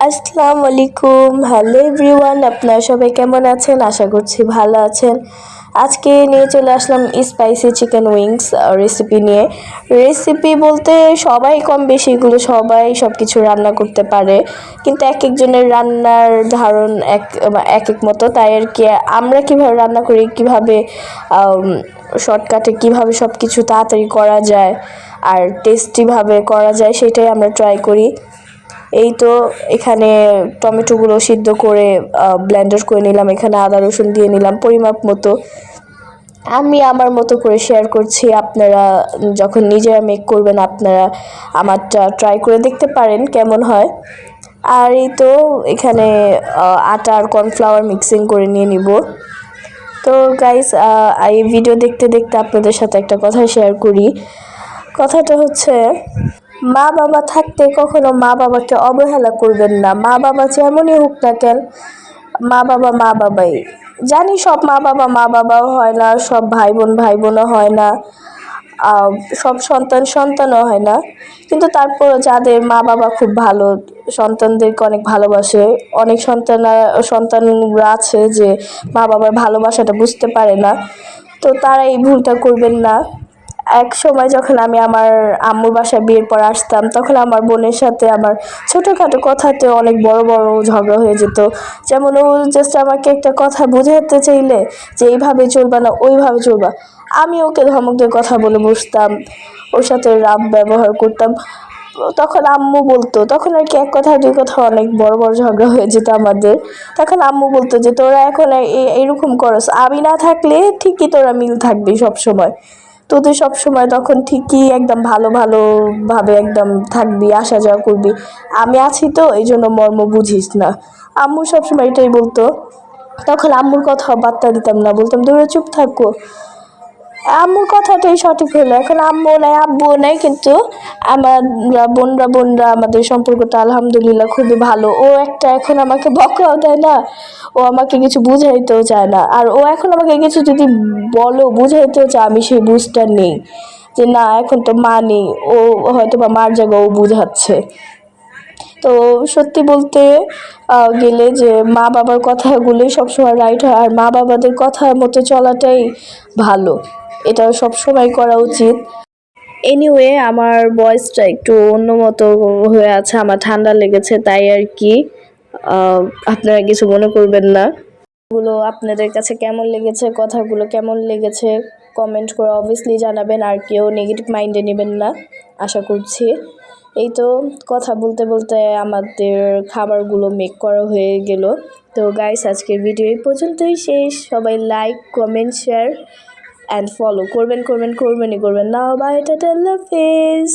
আসসালামু আলাইকুম, hello everyone. আপনারা সবাই কেমন আছেন? আশা করছি ভালো আছেন। আজকে নিয়ে চলে আসলাম স্পাইসি চিকেন উইংস রেসিপি নিয়ে। রেসিপি বলতে সবাই কম বেশি এগুলো সবাই সব কিছু রান্না করতে পারে, কিন্তু এক একজনের রান্নার ধারণ এক এক মতো। তাই আর কি আমরা কীভাবে রান্না করি, কীভাবে শর্টকাটে কীভাবে সব কিছু তাড়াতাড়ি করা যায় আর টেস্টিভাবে করা যায় সেটাই আমরা ট্রাই করি। এই তো এখানে টমেটোগুলো সিদ্ধ করে ব্লেন্ডার করে নিলাম, এখানে আদা রসুন দিয়ে নিলাম পরিমাপ মতো। আমি আমার মতো করে শেয়ার করছি, আপনারা যখন নিজেরা মেক করবেন আপনারা আমারটা ট্রাই করে দেখতে পারেন কেমন হয়। আর এই তো এখানে আটা আর কর্নফ্লাওয়ার মিক্সিং করে নিয়ে নিব। তো গাইস, এই ভিডিও দেখতে দেখতে আপনাদের সাথে একটা কথা শেয়ার করি। কথাটা হচ্ছে, মা বাবা থাকতে কখনো মা বাবাকে অবহেলা করবেন না। মা বাবা যেমনই হোক না কেন, মা বাবাই। জানি সব মা বাবাও হয় না, সব ভাই বোনও হয় না, সব সন্তানও হয় না, কিন্তু তারপরও যাদের মা বাবা খুব ভালো, সন্তানদেরকে অনেক ভালোবাসে। অনেক সন্তানরা আছে যে মা বাবার ভালোবাসাটা বুঝতে পারে না, তো তারা এই ভুলটা করবেন না। এক সময় যখন আমি আমার আম্মুর বাসায় বিয়ের পর আসতাম, তখন আমার বোনের সাথে আমার ছোটোখাটো কথাতে অনেক বড় বড় ঝগড়া হয়ে যেত। যেমন ও জাস্ট আমাকে একটা কথা বোঝাতে চাইলে যে এইভাবে চলবা না ওইভাবে চলবা, আমি ওকে ধমক দিয়ে কথা বলে বসতাম, ওর সাথে রাফ ব্যবহার করতাম। তখন আম্মু বলতো, তখন আর কি এক কথা দুই কথা অনেক বড় বড় ঝগড়া হয়ে যেত আমাদের। তখন আম্মু বলতো যে তোরা এখন এইরকম করস, আমি না থাকলে ঠিকই তোরা মিল থাকবি সব সময়, তোদের সব সময় তখন ঠিকই একদম ভালোভাবে একদম থাকবি, আসা যাওয়া করবি, আমি আছি তো এই জন্য মর্ম বুঝিস না। আম্মু সবসময় এটাই বলতো। তখন আম্মুর কথা বার্তা দিতাম না, বলতাম দূরে চুপ থাকো। আম্মুর কথাটাই সঠিক হলো, এখন আম্মু নাই আব্বুও নাই, কিন্তু আমরা বোনরা আমাদের সম্পর্কটা আলহামদুলিল্লাহ খুবই ভালো। ও একটা এখন আমাকে বকাও দেয় না, ও আমাকে কিছু বুঝাইতেও চায় না। আর ও এখন আমাকে কিছু যদি বুঝাইতেও চায়, আমি সেই বুঝটা নেই যে না এখন তো মা নেই, ও হয়তো বা মার জায়গায় ও বুঝাচ্ছে। তো সত্যি বলতে গেলে যে মা বাবার কথাগুলোই সবসময় রাইট হয়, আর মা বাবাদের কথা মতো চলাটাই ভালো, এটা সবসময় করা উচিত। এনিওয়ে, আমার ভয়েসটা একটু অন্যমতো হয়ে আছে, আমার ঠান্ডা লেগেছে তাই আর কি। আপনারা কিছু মনে করবেন না। এগুলো আপনাদের কাছে কেমন লেগেছে, কথাগুলো কেমন লেগেছে কমেন্ট করে অবভিয়াসলি জানাবেন, আর কেউ নেগেটিভ মাইন্ডে নেবেন না আশা করছি। এই তো কথা বলতে বলতে আমাদের খাবারগুলো মেক করা হয়ে গেল। তো গাইস, আজকের ভিডিও এই পর্যন্তই শেষ। সবাই like comment share and follow করবেন না। বাই, টাটা, আল্লাহ হাফেজ।